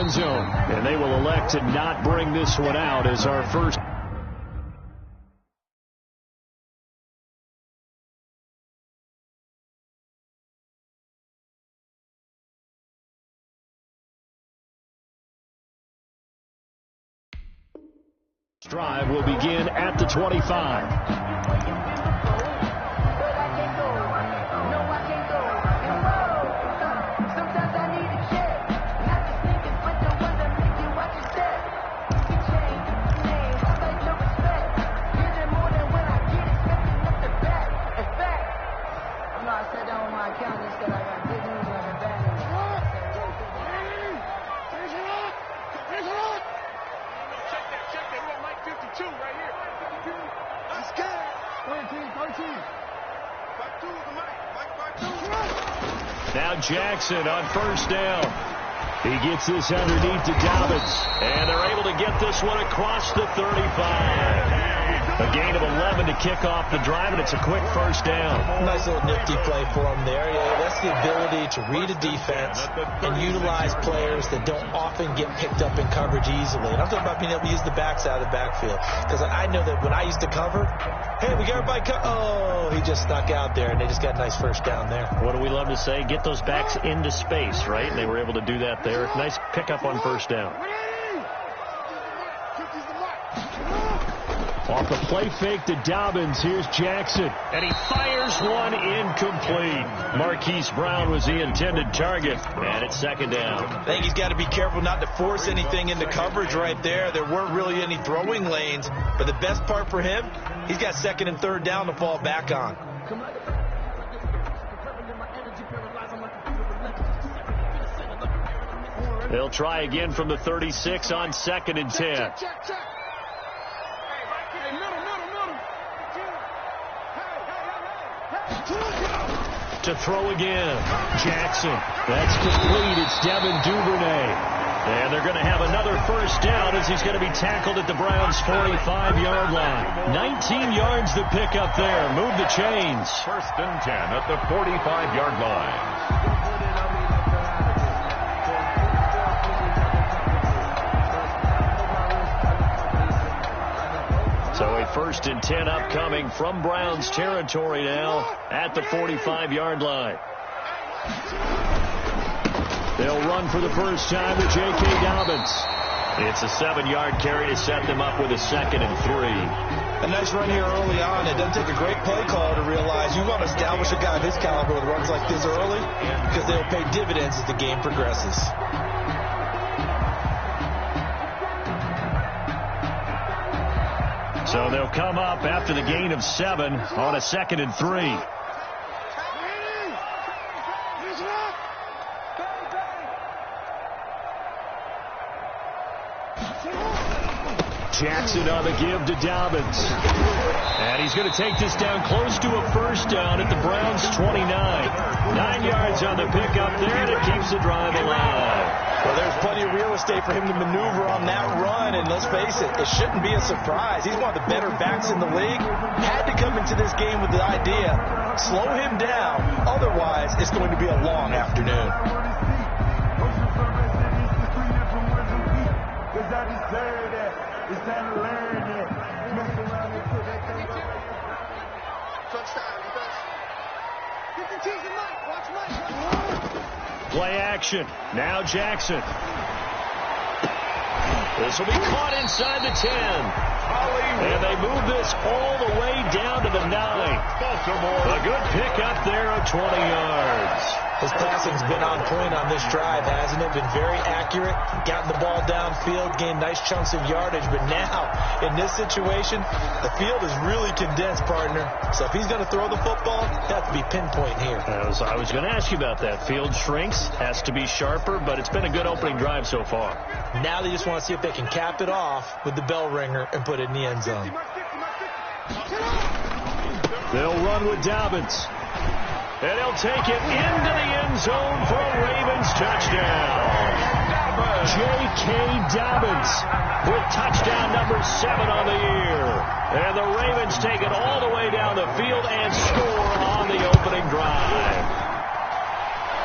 end zone. And they will elect to not bring this one out as our first. Drive will begin at the 25. Now Jackson on first down. He gets this underneath to Dobbins. And they're able to get this one across the 35. A gain of 11 to kick off the drive, and it's a quick first down. Nice little nifty play for him there. Yeah, that's the ability to read a defense and utilize players that don't often get picked up in coverage easily. And I'm talking about being able to use the backs out of the backfield. Because I know that when I used to cover, hey, we got everybody oh, he just snuck out there, and they just got a nice first down there. What do we love to say? Get those backs into space, right? And they were able to do that there. Nice pickup on first down. Off the play fake to Dobbins, here's Jackson. And he fires one incomplete. Marquise Brown was the intended target. And it's second down. I think he's got to be careful not to force anything into coverage right there. There weren't really any throwing lanes. But the best part for him, he's got second and third down to fall back on. They'll try again from the 36 on second and 10. To throw again. Jackson. That's complete. It's Devin Duvernay. And they're going to have another first down as he's going to be tackled at the Browns' 45-yard line. 19 yards to pick up there. Move the chains. First and 10 at the 45-yard line. So a first and 10 upcoming from Browns territory now at the 45-yard line. They'll run for the first time with J.K. Dobbins. It's a 7-yard carry to set them up with a second and 3. A nice run here early on. It doesn't take a great play call to realize you want to establish a guy of his caliber with runs like this early because they'll pay dividends as the game progresses. So they'll come up after the gain of 7 on a second and 3. Jackson on the give to Dobbins. And he's going to take this down close to a first down at the Browns' 29. 9 yards on the pickup there, and it keeps the drive alive. Well, there's plenty of real estate for him to maneuver on that run, and let's face it, it shouldn't be a surprise. He's one of the better backs in the league. Had to come into this game with the idea, slow him down, otherwise it's going to be a long afternoon. Play action. Now Jackson. This will be caught inside the 10. And they move this all the way down to the 9. A good pickup there of 20 yards. His passing's been on point on this drive, hasn't it? Been very accurate, gotten the ball downfield, gained nice chunks of yardage. But now, in this situation, the field is really condensed, partner. So if he's going to throw the football, it has to be pinpoint here. I was going to ask you about that. Field shrinks, has to be sharper, but it's been a good opening drive so far. Now they just want to see if they can cap it off with the bell ringer and put it in the end zone. They'll run with Dobbins. And he'll take it into the end zone for a Ravens touchdown. J.K. Dobbins with touchdown number 7 on the year. And the Ravens take it all the way down the field and score on the opening drive.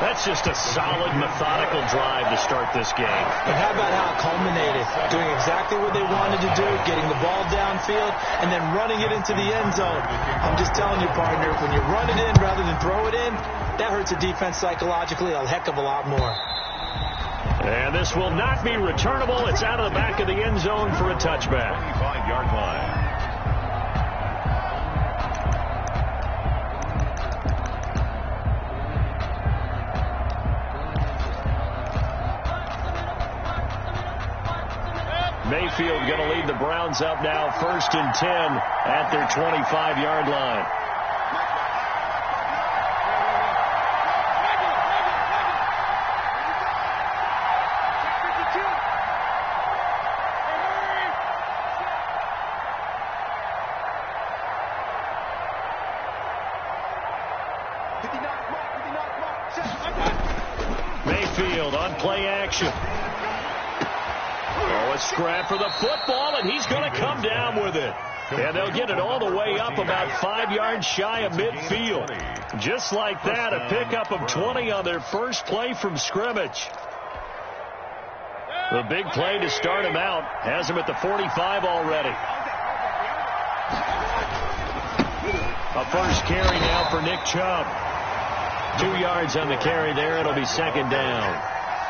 That's just a solid, methodical drive to start this game. And how about how it culminated? Doing exactly what they wanted to do, getting the ball downfield, and then running it into the end zone. I'm just telling you, partner, when you run it in rather than throw it in, that hurts a defense psychologically a heck of a lot more. And this will not be returnable. It's out of the back of the end zone for a touchback. 25-yard line. Mayfield going to lead the Browns up now 1st and 10 at their 25-yard line. Mayfield on play action. Oh, a scrap for the football, and he's going to come down with it. And they'll get it all the way up about 5 yards shy of midfield. Just like that, a pickup of 20 on their first play from scrimmage. The big play to start him out has him at the 45 already. A first carry now for Nick Chubb. 2 yards on the carry there. It'll be 2nd down.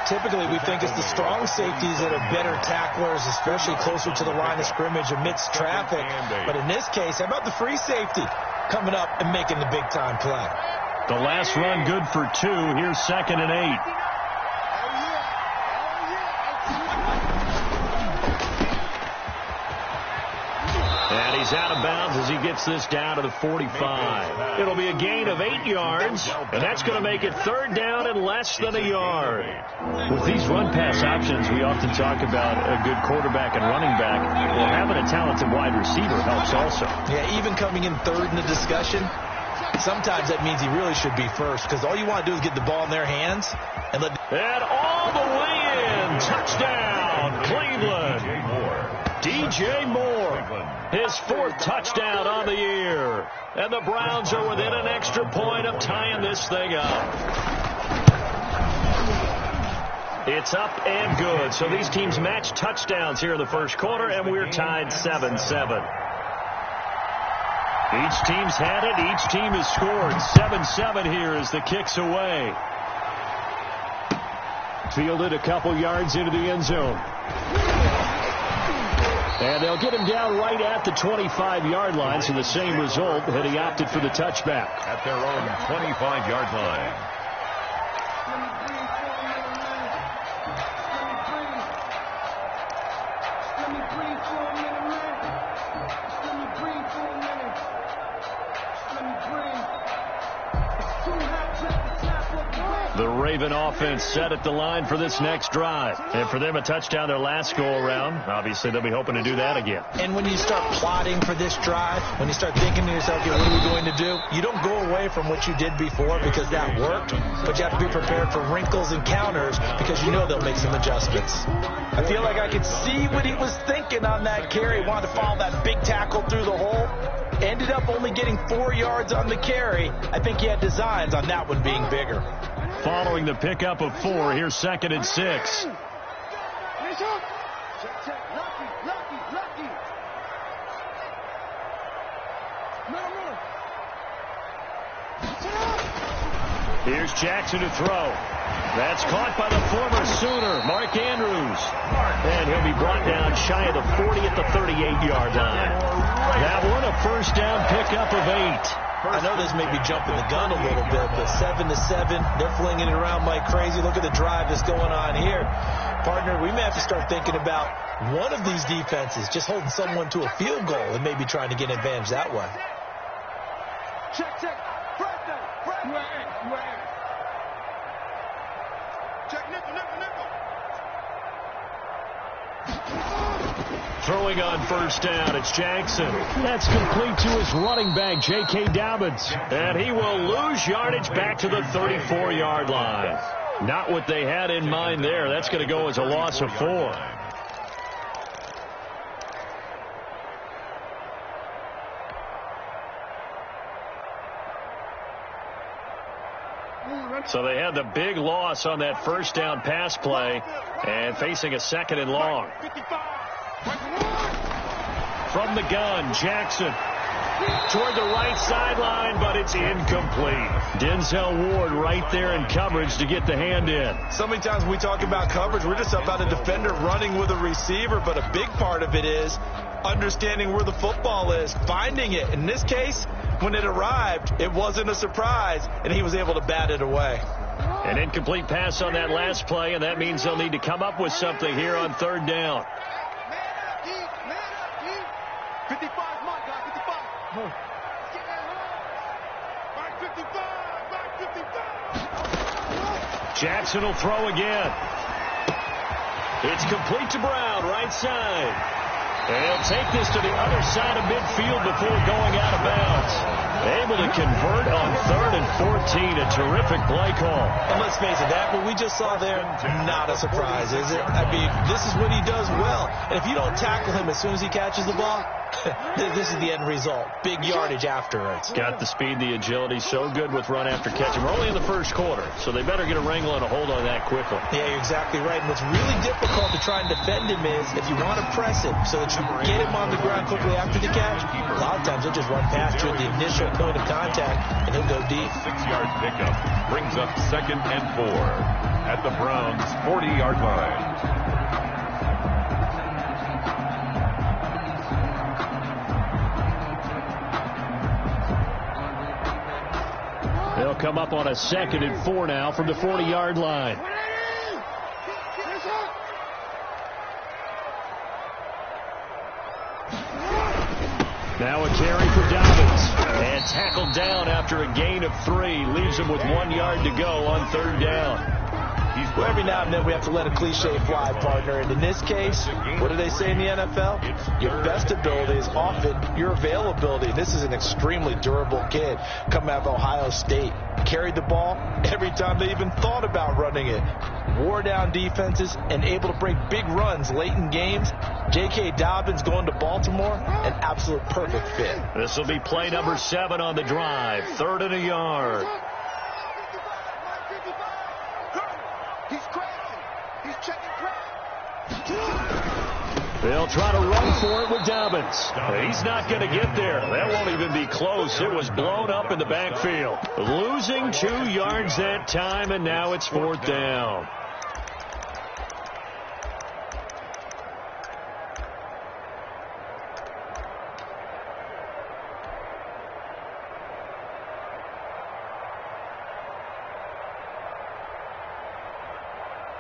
Typically, we think it's the strong safeties that are better tacklers, especially closer to the line of scrimmage amidst traffic. But in this case, how about the free safety coming up and making the big-time play? The last run good for 2. Here's 2nd and 8. And he's out of bounds as he gets this down to the 45. It'll be a gain of 8 yards, and that's going to make it 3rd down and less than a yard. With these run-pass options, we often talk about a good quarterback and running back. Well, having a talented wide receiver helps also. Yeah, even coming in 3rd in the discussion, sometimes that means he really should be first, because all you want to do is get the ball in their hands and let. And all the way in, touchdown, Cleveland. DJ Moore, his 4th touchdown on the year. And the Browns are within an extra point of tying this thing up. It's up and good. So these teams match touchdowns here in the first quarter, and we're tied 7-7. Each team's had it. Each team has scored. 7-7 here as the kick's away. Fielded a couple yards into the end zone. And they'll get him down right at the 25-yard line, so the same result had he opted for the touchback. At their own 25-yard line. The Raven offense set at the line for this next drive. And for them, a touchdown their last go-around. Obviously, they'll be hoping to do that again. And when you start plotting for this drive, when you start thinking to yourself, okay, what are we going to do? You don't go away from what you did before because that worked, but you have to be prepared for wrinkles and counters because you know they'll make some adjustments. I feel like I could see what he was thinking on that carry. Wanted to follow that big tackle through the hole. Ended up only getting 4 yards on the carry. I think he had designs on that one being bigger. Following the pickup of 4, here's 2nd and 6. Here's Jackson to throw. That's caught by the former Sooner, Mark Andrews. And he'll be brought down shy of the 40 at the 38-yard line. That one, a first down pickup of 8. I know this may be jumping the gun a little bit, but 7-7, they're flinging it around like crazy. Look at the drive that's going on here. Partner, we may have to start thinking about one of these defenses just holding someone to a field goal and maybe trying to get an advantage that way. Check. Check, nickel. Throwing on first down, it's Jackson. That's complete to his running back, J.K. Dobbins. And he will lose yardage back to the 34-yard line. Not what they had in mind there. That's going to go as a loss of 4. So they had the big loss on that first down pass play and facing a 2nd and long. From the gun, Jackson toward the right sideline, but it's incomplete. Denzel Ward right there in coverage to get the hand in. So many times when we talk about coverage, we're just about a defender running with a receiver, but a big part of it is understanding where the football is, finding it. In this case, when it arrived, it wasn't a surprise, and he was able to bat it away. An incomplete pass on that last play, and that means they'll need to come up with something here on 3rd down. 55, my guy, 55. Back 55, back 55. Jackson will throw again. It's complete to Brown, right side. And he'll take this to the other side of midfield before going out of bounds. Able to convert on 3rd and 14. A terrific play call. And let's face it, that what we just saw there, not a surprise, is it? I mean, this is what he does well. And if you don't tackle him as soon as he catches the ball, this is the end result. Big yardage afterwards. Got the speed, the agility, so good with run after catch. And we're only in the first quarter, so they better get a wrangle and a hold on that quickly. Yeah, you're exactly right. And what's really difficult to try and defend him is if you want to press him so that you get him on the ground quickly after the catch, a lot of times he'll just run past you at the initial point of contact, and he'll go deep. 6-yard pickup brings up 2nd and 4 at the Browns' 40-yard line. They'll come up on a 2nd and 4 now from the 40-yard line. Now a carry for Dobbins. And tackled down after a gain of 3. Leaves him with 1 yard to go on 3rd down. Well, every now and then we have to let a cliche fly, partner. And in this case, what do they say in the NFL? Your best ability is often your availability. This is an extremely durable kid coming out of Ohio State. Carried the ball every time they even thought about running it. Wore down defenses and able to break big runs late in games. J.K. Dobbins going to Baltimore, an absolute perfect fit. This will be play number 7 on the drive. 3rd and a yard. He's crazy. He's checking crazy. They'll try to run for it with Dobbins. He's not going to get there. That won't even be close. It was blown up in the backfield. Losing 2 yards that time, and now it's 4th down.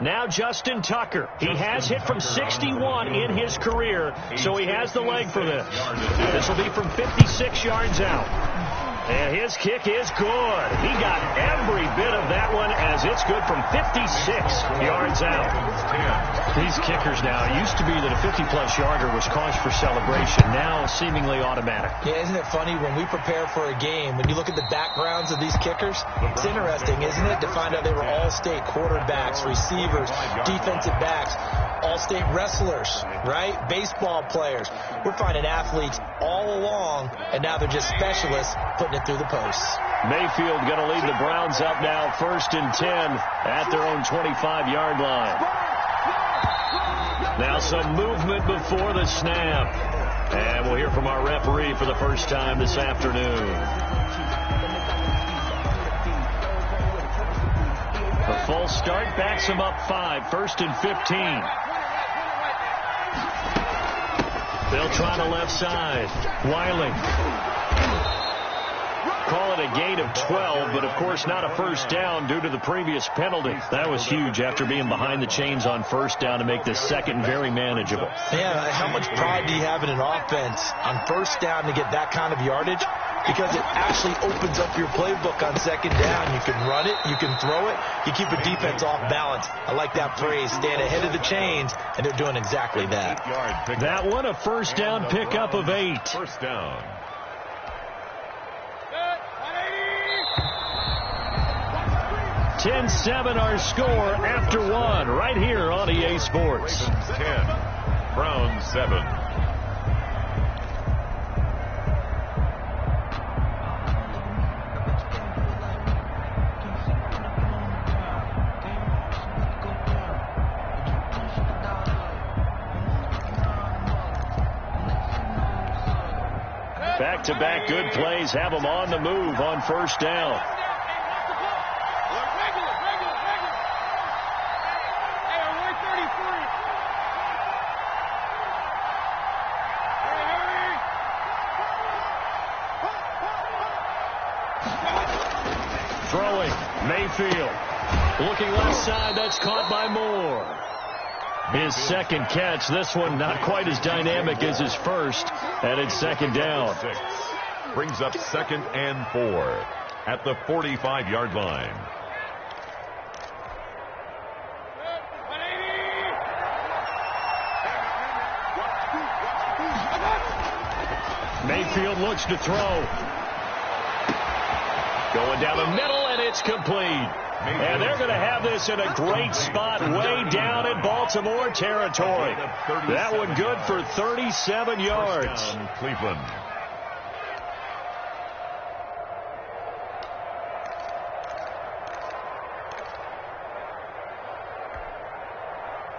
Now Justin Tucker. He has hit from 61 in his career, so he has the leg for this. This will be from 56 yards out. And his kick is good. He got every bit of that one as it's good from 56 yards out. These kickers now, it used to be that a 50-plus yarder was cause for celebration. Now seemingly automatic. Yeah, isn't it funny when we prepare for a game, when you look at the backgrounds of these kickers, it's interesting, isn't it, to find out they were all-state quarterbacks, receivers, defensive backs, all-state wrestlers, right? Baseball players. We're finding athletes all along, and now they're just specialists putting it through the posts. Mayfield going to lead the Browns up now 1st and 10 at their own 25-yard line. Now some movement before the snap. And we'll hear from our referee for the first time this afternoon. A false start backs him up 5, 1st and 15. They'll try the left side. Wiley. Call it a gain of 12, but of course not a first down due to the previous penalty. That was huge after being behind the chains on 1st down to make this 2nd very manageable. Yeah, how much pride do you have in an offense on 1st down to get that kind of yardage? Because it actually opens up your playbook on 2nd down. You can run it, you can throw it, you keep a defense off balance. I like that phrase, stand ahead of the chains, and they're doing exactly that. That one a 1st down pickup of 8. 1st down. 10-7 our score after 1 right here on EA Sports. 10, Browns 7. Back-to-back good plays have them on the move on first down. Throwing, Mayfield. Looking left side, that's caught by Moore. His second catch, this one not quite as dynamic as his first, and it's second down. Brings up 2nd and 4 at the 45-yard line. Mayfield looks to throw. Going down the middle, and it's complete. And they're going to have this in a great spot way down in Baltimore territory. That one good for 37 yards. Cleveland.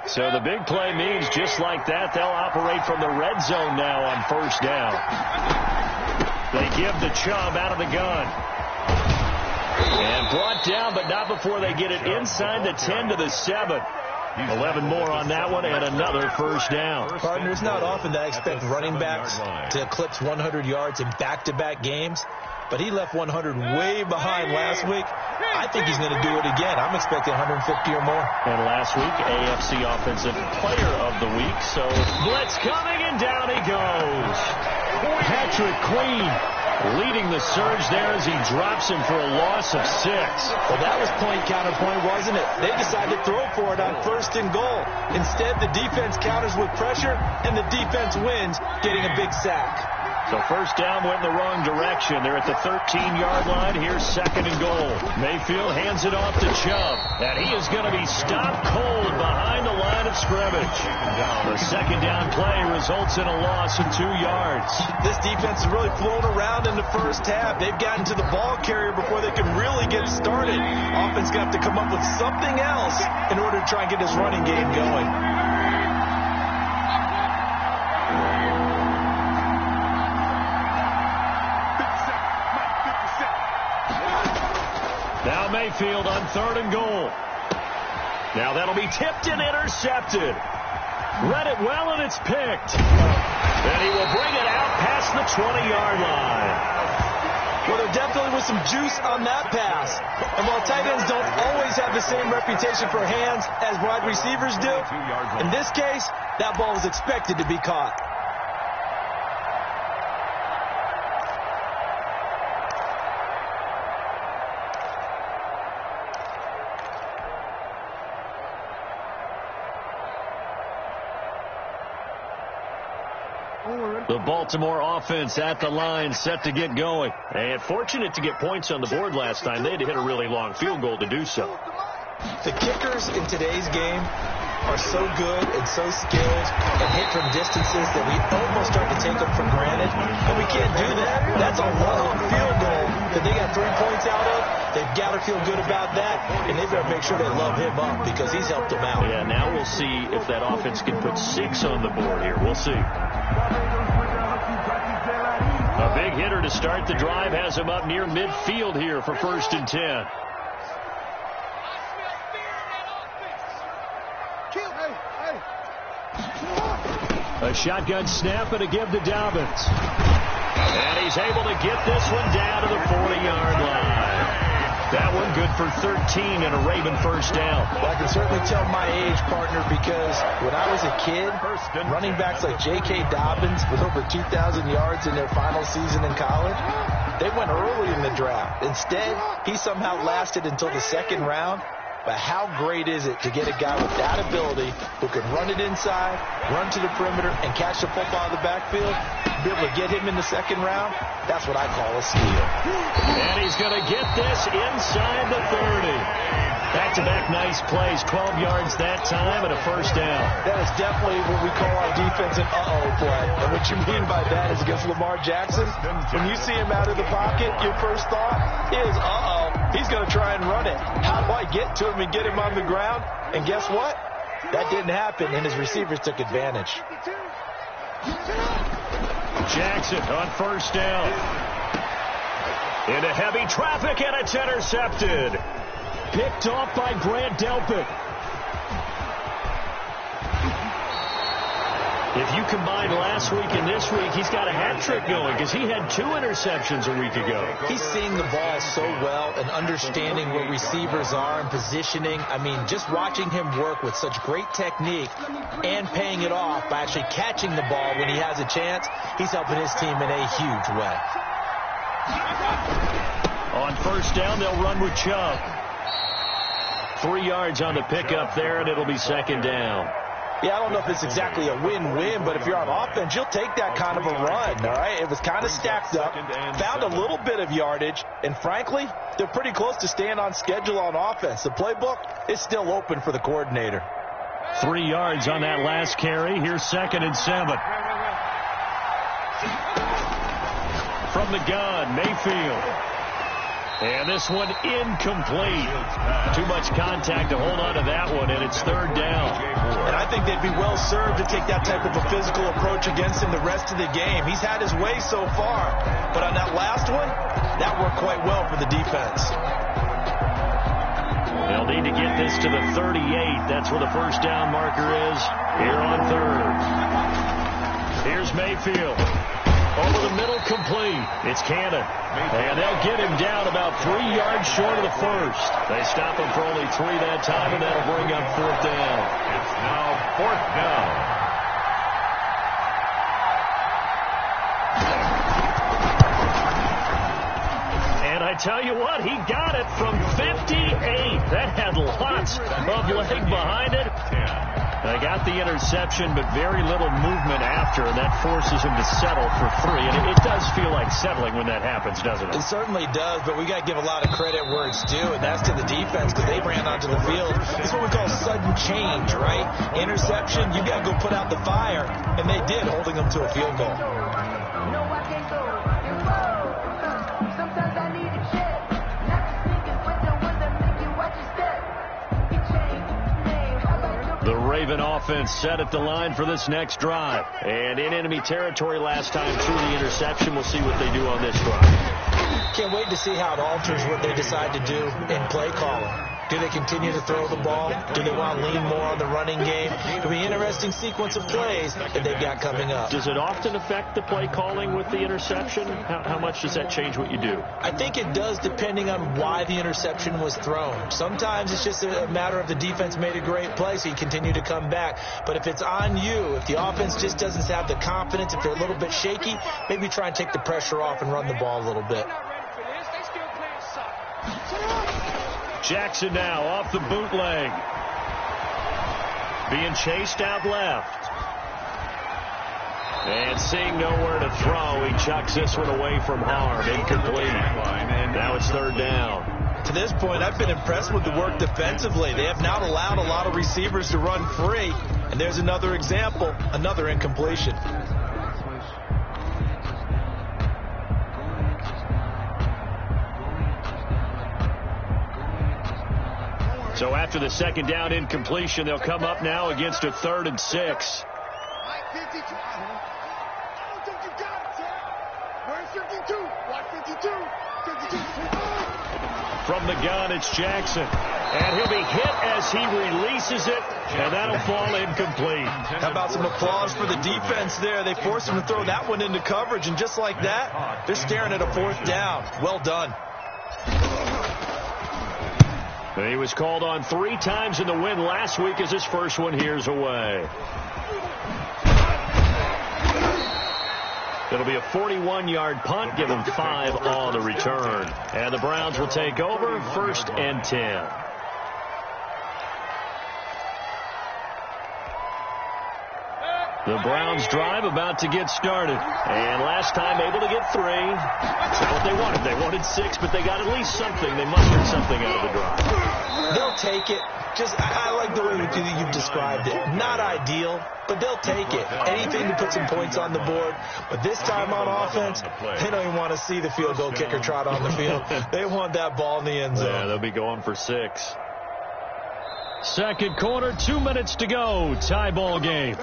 So the big play means just like that, they'll operate from the red zone now on first down. They give the Chubb out of the gun. And brought down, but not before they get it inside the 10 to the 7. 11 more on that one, and another first down. Partner, it's not often that I expect running backs to eclipse 100 yards in back-to-back games, but he left 100 way behind last week. I think he's going to do it again. I'm expecting 150 or more. And last week, AFC Offensive Player of the Week. So blitz coming, and down he goes. Patrick Queen leading the surge there as he drops him for a loss of 6. Well, that was point-counterpoint, wasn't it? They decided to throw for it on 1st and goal. Instead, the defense counters with pressure, and the defense wins, getting a big sack. So first down went in the wrong direction. They're at the 13-yard line. Here's 2nd and goal. Mayfield hands it off to Chubb, and he is going to be stopped cold behind the line of scrimmage. The second down play results in a loss of 2 yards. This defense is really flown around in the first half. They've gotten to the ball carrier before they can really get started. Offense got to come up with something else in order to try and get this running game going. Now Mayfield on 3rd and goal. Now that'll be tipped and intercepted. Read it well, and it's picked. And he will bring it out past the 20-yard line. Well, there definitely was some juice on that pass. And while tight ends don't always have the same reputation for hands as wide receivers do, in this case, that ball was expected to be caught. The Baltimore offense at the line, set to get going. And fortunate to get points on the board last time. They had to hit a really long field goal to do so. The kickers in today's game are so good and so skilled and hit from distances that we almost start to take them for granted. And we can't do that. That's a long field goal that they got 3 points out of. They've got to feel good about that, and they better make sure they love him up because he's helped them out. Yeah, now we'll see if that offense can put 6 on the board here. We'll see. A big hitter to start the drive has him up near midfield here for 1st and 10. A shotgun snap and a give to Dobbins. And he's able to get this one down to the 40-yard line. That one good for 13 and a Raven first down. Well, I can certainly tell my age, partner, because when I was a kid, running backs like J.K. Dobbins with over 2,000 yards in their final season in college, they went early in the draft. Instead, he somehow lasted until the 2nd round. But how great is it to get a guy with that ability who can run it inside, run to the perimeter, and catch the football in the backfield? Be able to get him in the 2nd round? That's what I call a steal. And he's going to get this inside the 30. Back-to-back nice plays, 12 yards that time and a first down. That is definitely what we call our defense an uh-oh play. And what you mean by that is against Lamar Jackson, when you see him out of the pocket, your first thought is, uh-oh, he's going to try and run it. How do I get to him and get him on the ground? And guess what? That didn't happen, and his receivers took advantage. Jackson on first down. Into heavy traffic, and it's intercepted. Picked off by Grant Delpit. If you combine last week and this week, he's got a hat trick going because he had 2 interceptions a week ago. He's seeing the ball so well and understanding where receivers are and positioning. I mean, just watching him work with such great technique and paying it off by actually catching the ball when he has a chance, he's helping his team in a huge way. On first down, they'll run with Chubb. 3 yards on the pickup there, and it'll be second down. Yeah, I don't know if it's exactly a win-win, but if you're on offense, you'll take that kind of a run, all right? It was kind of stacked up, found a little bit of yardage, and frankly, they're pretty close to staying on schedule on offense. The playbook is still open for the coordinator. 3 yards on that last carry. Here's 2nd and 7. From the gun, Mayfield. And this one incomplete. Too much contact to hold on to that one, and it's 3rd down. And I think they'd be well served to take that type of a physical approach against him the rest of the game. He's had his way so far, but on that last one, that worked quite well for the defense. They'll need to get this to the 38. That's where the first down marker is here on 3rd. Here's Mayfield. Over the middle, complete. It's Cannon. And they'll get him down about 3 yards short of the first. They stop him for only 3 that time, and that'll bring up 4th down. It's now 4th down. And I tell you what, he got it from 58. That had lots of leg behind it. They got the interception, but very little movement after, and that forces him to settle for 3. And it does feel like settling when that happens, doesn't it? It certainly does, but we got to give a lot of credit where it's due, and that's to the defense because they ran onto the field. It's what we call sudden change, right? Interception, you got to go put out the fire, and they did, holding them to a field goal. The Raven offense set at the line for this next drive. And in enemy territory last time through the interception. We'll see what they do on this drive. Can't wait to see how it alters what they decide to do in play calling. Do they continue to throw the ball? Do they want to lean more on the running game? It'll be an interesting sequence of plays that they've got coming up. Does it often affect the play calling with the interception? How much does that change what you do? I think it does depending on why the interception was thrown. Sometimes it's just a matter of the defense made a great play, so you continue to come back. But if it's on you, if the offense just doesn't have the confidence, if they're a little bit shaky, maybe try and take the pressure off and run the ball a little bit. Jackson now off the bootleg. Being chased out left. And seeing nowhere to throw, he chucks this one away from harm. Incomplete. And now it's 3rd down. To this point, I've been impressed with the work defensively. They have not allowed a lot of receivers to run free. And there's another example, another incompletion. So after the 2nd down incompletion, they'll come up now against a 3rd and 6. I don't think you got it, sir. Where's 52? Watch 52. 52. From the gun, it's Jackson. And he'll be hit as he releases it, and that'll fall incomplete. How about some applause for the defense there? They forced him to throw that one into coverage, and just like that, they're staring at a 4th down. Well done. He was called on 3 times in the win last week as his first one here's away. It'll be a 41-yard punt, give him 5 on the return. And the Browns will take over 1st and 10. The Browns drive about to get started. And last time able to get 3. That's what they wanted. They wanted 6, but they got at least something. They mustered something out of the drive. They'll take it. I like the way you've described it. Not ideal, but they'll take it. Anything to put some points on the board. But this time on offense, they don't even want to see the field goal kicker trot on the field. They want that ball in the end zone. Yeah, they'll be going for 6. Second quarter, 2 minutes to go. Tie ball game.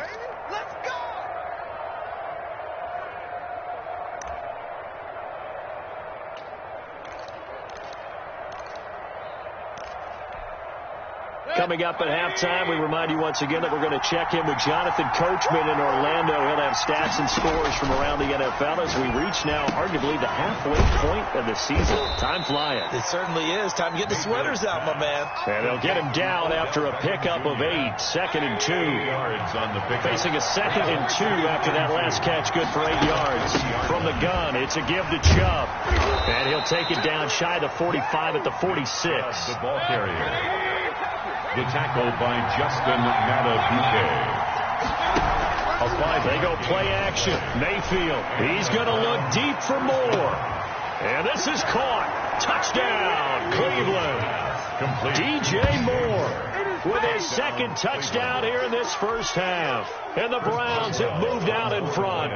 coming up at halftime. We remind you once again that we're going to check in with Jonathan Coachman in Orlando. He'll have stats and scores from around the NFL as we reach now arguably the halfway point of the season. Time flying. It certainly is. Time to get the sweaters out, my man. And they'll get him down after a pickup of 8. 2nd and 2. Yards on the pickup. Facing a 2nd and 2 after that last catch, good for 8 yards. From the gun, it's a give to Chubb. And he'll take it down shy of the 45 at the 46. The ball carrier. The tackle by Justin Matabuke. They go play action. Mayfield, he's going to look deep for more. And this is caught. Touchdown, Cleveland. Complete. DJ Moore with his 2nd touchdown here in this first half. And the Browns have moved out in front.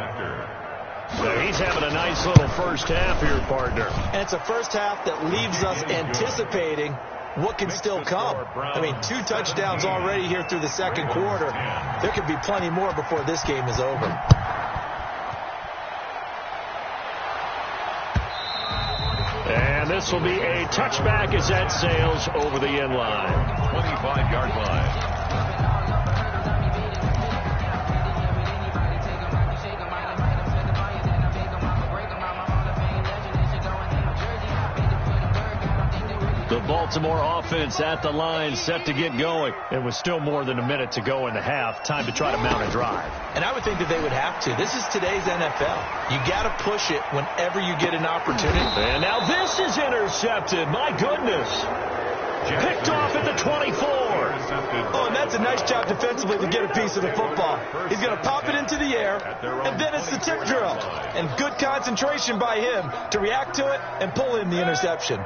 So he's having a nice little first half here, partner. And it's a first half that leaves us anticipating what can still come. I mean, 2 touchdowns already here through the 2nd quarter. There could be plenty more before this game is over. And this will be a touchback as that sails over the end line. 25-yard line. The Baltimore offense at the line, set to get going. It was still more than a minute to go in the half. Time to try to mount a drive. And I would think that they would have to. This is today's NFL. You got to push it whenever you get an opportunity. And now this is intercepted. My goodness. Picked off at the 24. Oh, and that's a nice job defensively to get a piece of the football. He's going to pop it into the air, and then it's the tip drill. And good concentration by him to react to it and pull in the interception.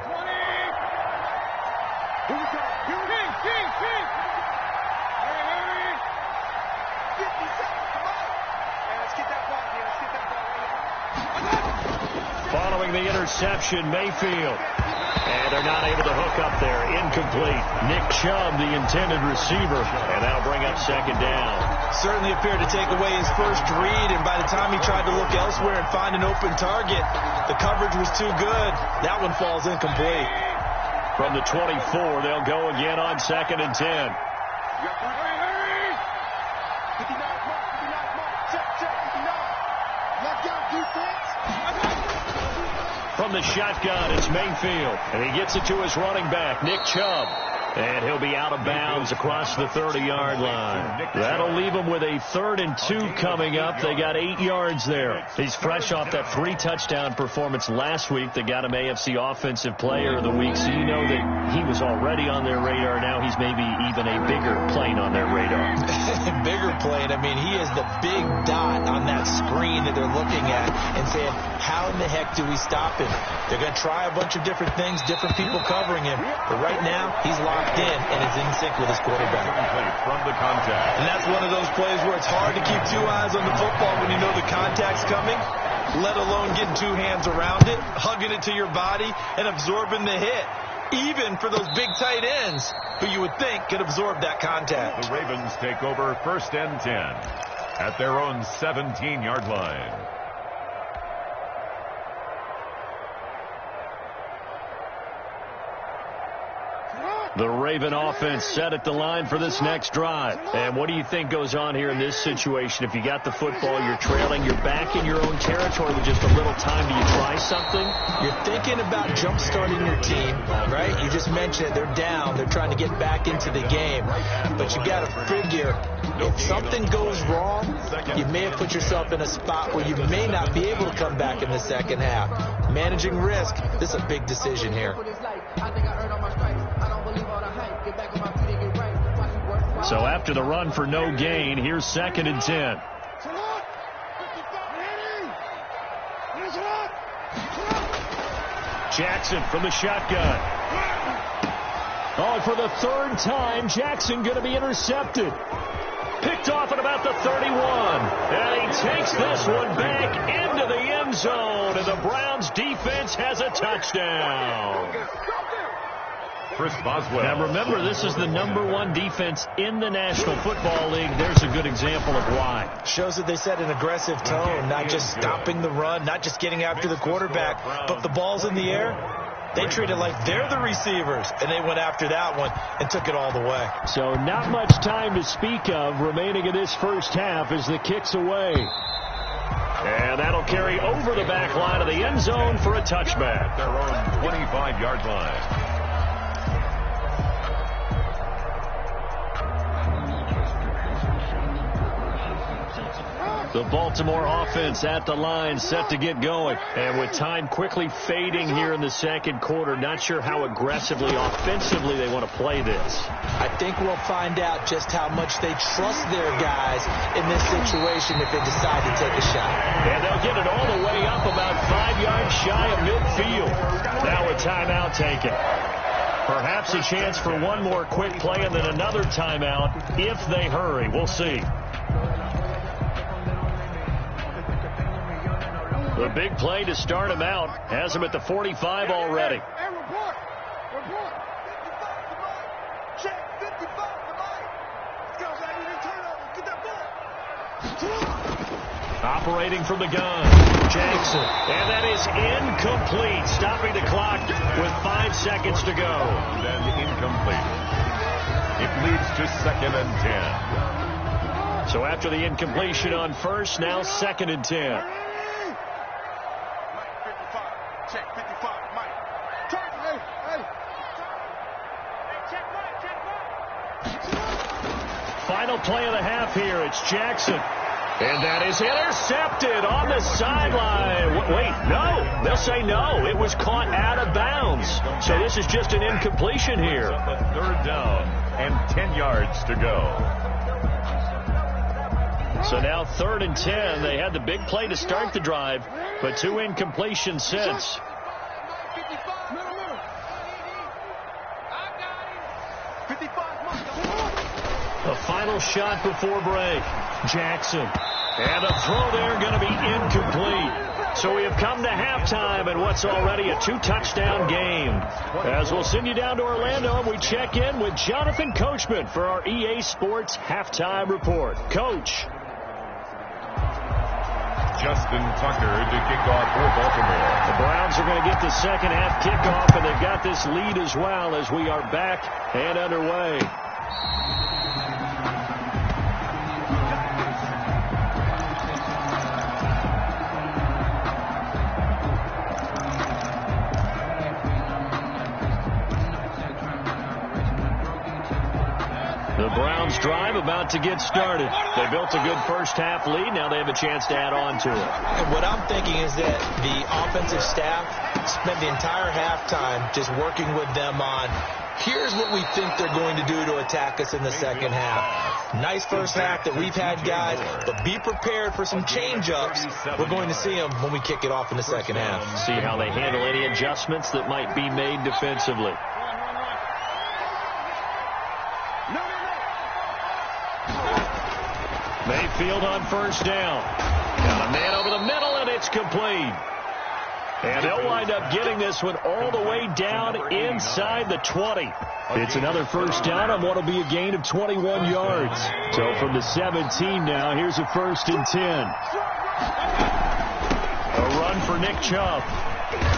Following the interception, Mayfield. And they're not able to hook up there. Incomplete. Nick Chubb, the intended receiver. And that'll bring up 2nd down. Certainly appeared to take away his first read, and by the time he tried to look elsewhere and find an open target, the coverage was too good. That one falls incomplete. From the 24, they'll go again on 2nd and 10. From the shotgun, it's Mayfield. And he gets it to his running back, Nick Chubb. And he'll be out of bounds across the 30-yard line. That'll leave him with a 3rd and 2 coming up. They got 8 yards there. He's fresh off that 3-touchdown performance last week that got him AFC Offensive Player of the Week. So you know that he was already on their radar. Now he's maybe even a bigger plane on their radar. Bigger plane. I mean, he is the big dot on that screen that they're looking at and saying, how in the heck do we stop him? They're going to try a bunch of different things, different people covering him. But right now, he's locked in and is in sync with his quarterback. From the contact. And that's one of those plays where it's hard to keep 2 eyes on the football when you know the contact's coming, let alone getting 2 hands around it, hugging it to your body, and absorbing the hit. Even for those big tight ends who you would think could absorb that contact. The Ravens take over 1st and 10 at their own 17-yard line. The Raven offense set at the line for this next drive. And what do you think goes on here in this situation? If you got the football, you're trailing, you're back in your own territory with just a little time. Do you try something? You're thinking about jump-starting your team, right? You just mentioned it. They're down. They're trying to get back into the game. But you got to figure, if something goes wrong, you may have put yourself in a spot where you may not be able to come back in the 2nd half. Managing risk, this is a big decision here. So after the run for no gain, here's 2nd and 10. Jackson from the shotgun. Oh, for the 3rd time, Jackson going to be intercepted. Picked off at about the 31. And he takes this one back into the end zone. And the Browns defense has a touchdown. Chris Boswell. Now remember, this is the #1 defense in the National Football League. There's a good example of why. Shows that they set an aggressive tone, not just stopping the run, not just getting after the quarterback, but the ball's in the air. They treat it like they're the receivers, and they went after that one and took it all the way. So not much time to speak of remaining in this first half as the kick's away. And that'll carry over the back line of the end zone for a touchback. Their own 25-yard line. The Baltimore offense at the line, set to get going. And with time quickly fading here in the second quarter, not sure how aggressively, offensively they want to play this. I think we'll find out just how much they trust their guys in this situation if they decide to take a shot. And they'll get it all the way up about 5 yards shy of midfield. Now a timeout taken. Perhaps a chance for one more quick play and then another timeout if they hurry. We'll see. The big play to start him out has him at the 45 already. Hey, report. 55, check, 55, let's go, baby, turnover, get that ball. Operating from the gun, Jackson. And that is incomplete, stopping the clock with 5 seconds to go. And then incomplete. It leads to 2nd and 10. So after the incompletion on first, now 2nd and 10. Check 55, Mike. Turn, hey. Check right. Final play of the half here. It's Jackson. And that is intercepted on the sideline. Wait, no. They'll say no. It was caught out of bounds. So this is just an incompletion here. A 3rd down and 10 yards to go. So now 3rd and 10. They had the big play to start the drive, but 2 incompletions since. The final shot before break. Jackson. And a throw there going to be incomplete. So we have come to halftime in what's already a 2-touchdown game. As we'll send you down to Orlando, and we check in with Jonathan Coachman for our EA Sports Halftime Report. Coach. Justin Tucker to kick off for Baltimore. The Browns are going to get the second half kickoff, and they've got this lead as well as we are back and underway. The Browns drive about to get started. They built a good first half lead. Now they have a chance to add on to it. And what I'm thinking is that the offensive staff spent the entire halftime just working with them on, here's what we think they're going to do to attack us in the second half. Nice first half that we've had, guys, but be prepared for some change-ups. We're going to see them when we kick it off in the second half. See how they handle any adjustments that might be made defensively. Mayfield on first down. Got a man over the middle, and it's complete. And they'll wind up getting this one all the way down inside the 20. It's another first down on what will be a gain of 21 yards. So from the 17 now, here's a 1st and 10. A run for Nick Chubb.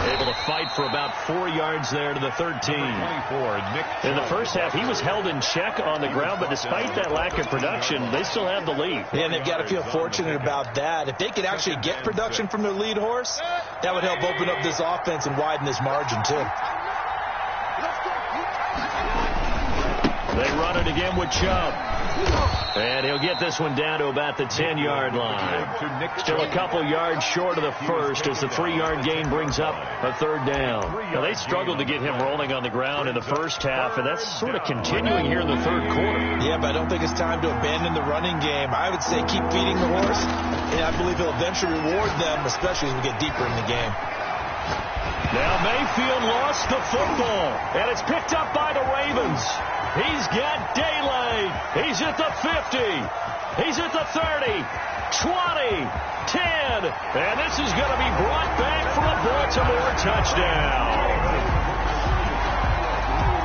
Able to fight for about 4 yards there to the 13. In the first half, he was held in check on the ground, but despite that lack of production, they still have the lead. Yeah, and they've got to feel fortunate about that. If they could actually get production from their lead horse, that would help open up this offense and widen this margin, too. They run it again with Chubb. And he'll get this one down to about the 10-yard line. Still a couple yards short of the first as the 3-yard gain brings up a 3rd down. Now, they struggled to get him rolling on the ground in the first half, and that's sort of continuing here in the 3rd quarter. Yeah, but I don't think it's time to abandon the running game. I would say keep feeding the horse, and I believe he'll eventually reward them, especially as we get deeper in the game. Now Mayfield lost the football, and it's picked up by the Ravens. He's got daylight. He's at the 50. He's at the 30, 20, 10. And this is going to be brought back for a Baltimore touchdown.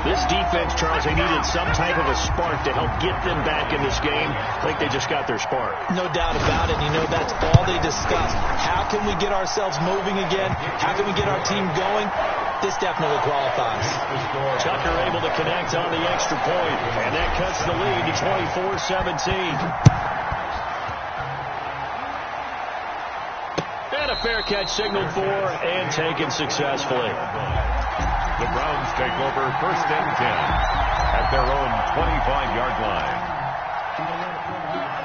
This defense, Charles, they needed some type of a spark to help get them back in this game. I think they just got their spark. No doubt about it. You know, that's all they discussed. How can we get ourselves moving again? How can we get our team going? This definitely qualifies. Tucker able to connect on the extra point, and that cuts the lead to 24-17. And a fair catch signaled for and taken successfully. The Browns take over 1st and 10 at their own 25-yard line.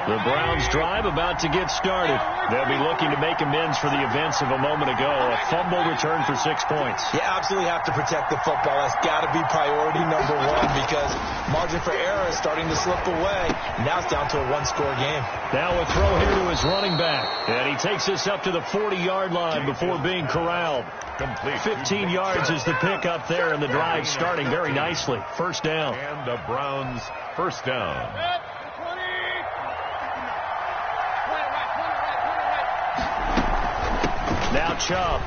The Browns drive about to get started. They'll be looking to make amends for the events of a moment ago. A fumble return for 6 points. You absolutely have to protect the football. That's got to be priority number one because margin for error is starting to slip away. Now it's down to a one-score game. Now a throw here to his running back. And he takes this up to the 40-yard line before being corralled. Complete. 15 yards is the pickup there, and the drive starting very nicely. 1st down. And the Browns 1st down. Now Chubb.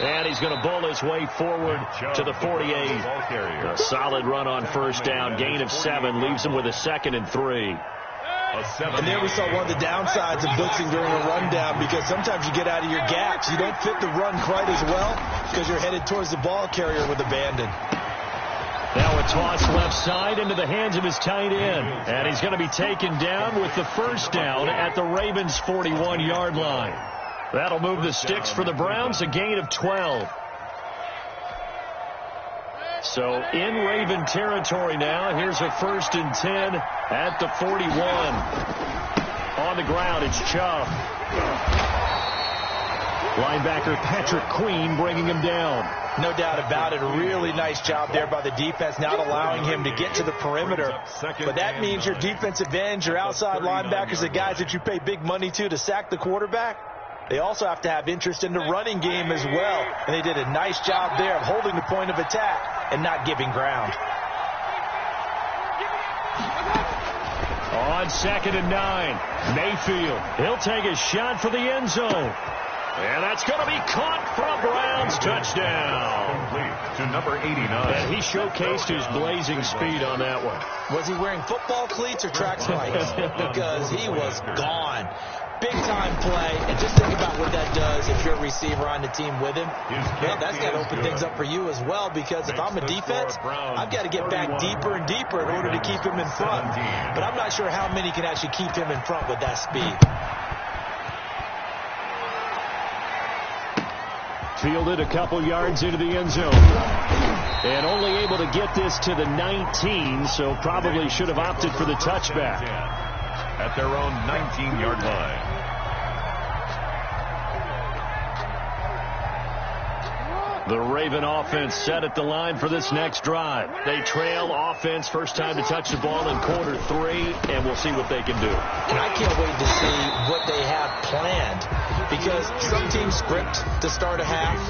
And he's going to bull his way forward to the 48. A solid run on 1st down. Gain of 7 leaves him with a 2nd and 3. And there we saw one of the downsides of blitzing during a rundown because sometimes you get out of your gaps. You don't fit the run quite as well because you're headed towards the ball carrier with abandon. Now a toss left side into the hands of his tight end. And he's going to be taken down with the 1st down at the Ravens' 41-yard line. That'll move the sticks for the Browns, a gain of 12. So in Raven territory now. Here's a 1st and 10 at the 41. On the ground, it's Chubb. Linebacker Patrick Queen bringing him down. No doubt about it. A really nice job there by the defense, not allowing him to get to the perimeter. But that means your defensive ends, your outside linebackers, the guys that you pay big money to sack the quarterback, they also have to have interest in the running game as well. And they did a nice job there of holding the point of attack and not giving ground. On 2nd and 9, Mayfield. He'll take a shot for the end zone. And that's going to be caught for a Browns touchdown. Complete to number 89. And he showcased his blazing speed on that one. Was he wearing football cleats or track spikes? Because he was gone. Big-time play, and just think about what that does if you're a receiver on the team with him. Well, that's got to open things up for you as well, because if I'm a defense, I've got to get back deeper and deeper in order to keep him in front. But I'm not sure how many can actually keep him in front with that speed. Fielded a couple yards into the end zone. And only able to get this to the 19, so probably should have opted for the touchback. At their own 19-yard line. The Raven offense set at the line for this next drive. They trail offense, first time to touch the ball in quarter 3, and we'll see what they can do. And I can't wait to see what they have planned, because some teams script to start a half.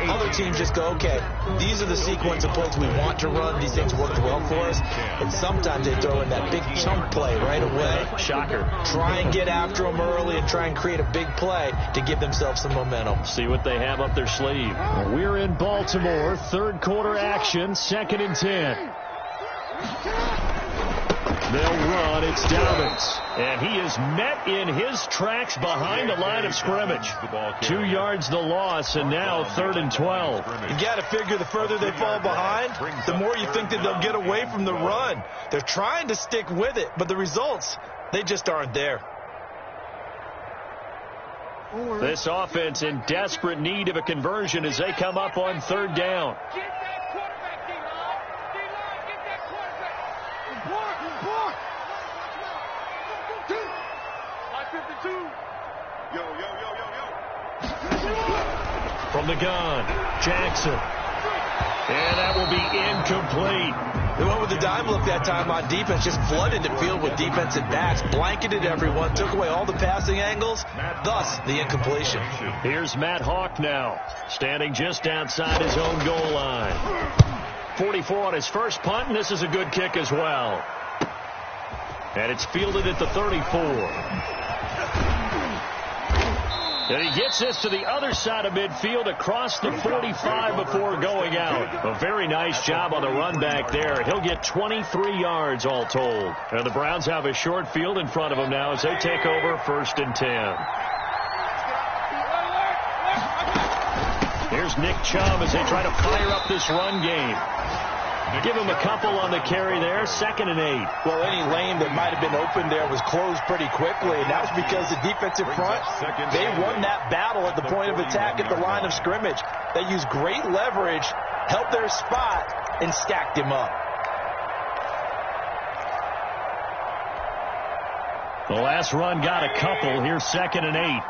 Other teams just go, okay, these are the sequence of plays we want to run. These things worked well for us. And sometimes they throw in that big chunk play right away. Shocker. Try and get after them early and try and create a big play to give themselves some momentum. See what they have up their sleeve. We're in Baltimore, 3rd quarter action, 2nd and 10. They'll run. It's Dobbins. And he is met in his tracks behind the line of scrimmage. 2 yards the loss, and now 3rd and 12. You got to figure the further they fall behind, the more you think that they'll get away from the run. They're trying to stick with it, but the results, they just aren't there. This offense in desperate need of a conversion as they come up on 3rd down. Get that quarterback, D-line. D-line, get that quarterback. Block. 52. Yo. From the gun, Jackson. And that will be incomplete. They went with the dime look that time on defense, just flooded the field with defensive backs, blanketed everyone, took away all the passing angles, thus the incompletion. Here's Matt Hawk now, standing just outside his own goal line. 44 on his first punt, and this is a good kick as well. And it's fielded at the 34. And he gets this to the other side of midfield across the 45 before going out. A very nice job on the run back there. He'll get 23 yards all told. And the Browns have a short field in front of them now as they take over 1st and 10. Here's Nick Chubb as they try to fire up this run game. Give him a couple on the carry there, 2nd and 8. Well, any lane that might have been open there was closed pretty quickly, and that was because the defensive front, they won that battle at the point of attack at the line of scrimmage. They used great leverage, held their spot, and stacked him up. The last run got a couple. Here's 2nd and 8.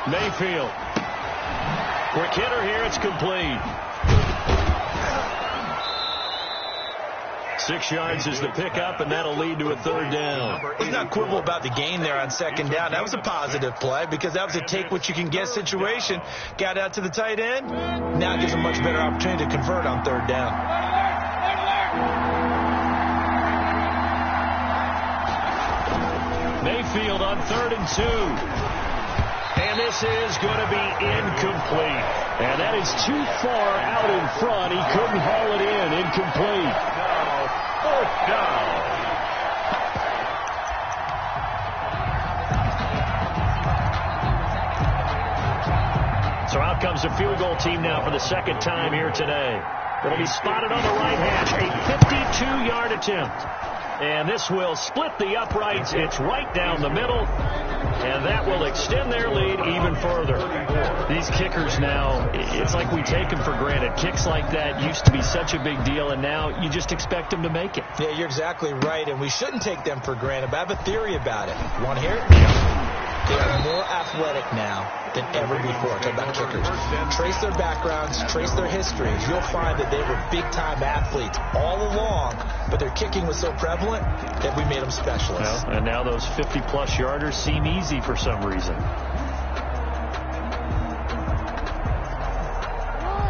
Mayfield. Quick hitter here. It's complete. 6 yards is the pickup, and that'll lead to a 3rd down. Let's not quibble about the gain there on 2nd down. That was a positive play because that was a take-what-you-can-get situation. Got out to the tight end. Now it gives a much better opportunity to convert on 3rd down. Mayfield on 3rd and 2. And this is going to be incomplete. And that is too far out in front. He couldn't haul it in. Incomplete. Now, 4th down. So out comes the field goal team now for the 2nd time here today. It'll be spotted on the right hash. A 52-yard attempt. And this will split the uprights. It's right down the middle. And that will extend their lead even further. These kickers now, it's like we take them for granted. Kicks like that used to be such a big deal, and now you just expect them to make it. Yeah, you're exactly right, and we shouldn't take them for granted, but I have a theory about it. You want to hear it? They are more athletic now than ever before. Talk about kickers. Trace their backgrounds, trace their histories. You'll find that they were big-time athletes all along, but their kicking was so prevalent that we made them specialists. Well, and now those 50-plus yarders seem easy for some reason.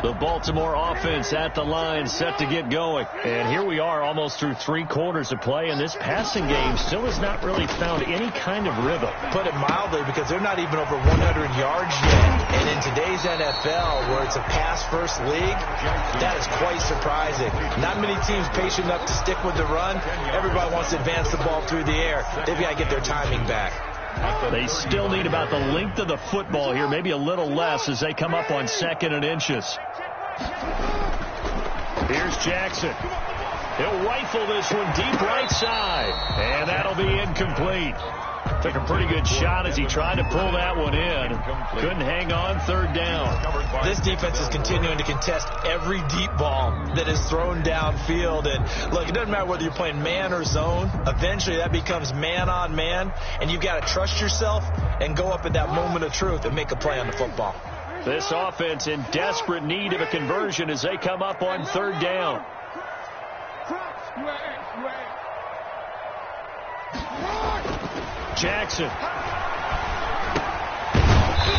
The Baltimore offense at the line, set to get going. And here we are almost through 3 quarters of play, and this passing game still has not really found any kind of rhythm. Put it mildly, because they're not even over 100 yards yet. And in today's NFL, where it's a pass-first league, that is quite surprising. Not many teams patient enough to stick with the run. Everybody wants to advance the ball through the air. They've got to get their timing back. They still need about the length of the football here, maybe a little less as they come up on 2nd and inches. Here's Jackson. He'll rifle this one deep right side, and that'll be incomplete. Took a pretty good shot as he tried to pull that one in. Couldn't hang on, 3rd down. This defense is continuing to contest every deep ball that is thrown downfield. And look, it doesn't matter whether you're playing man or zone. Eventually that becomes man on man, and you've got to trust yourself and go up at that moment of truth and make a play on the football. This offense in desperate need of a conversion as they come up on 3rd down. Jackson.